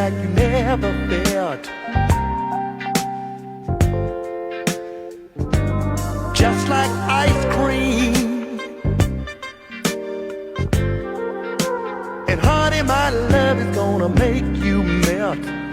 like you never felt. Just like ice cream. And honey, my love is gonna make you melt.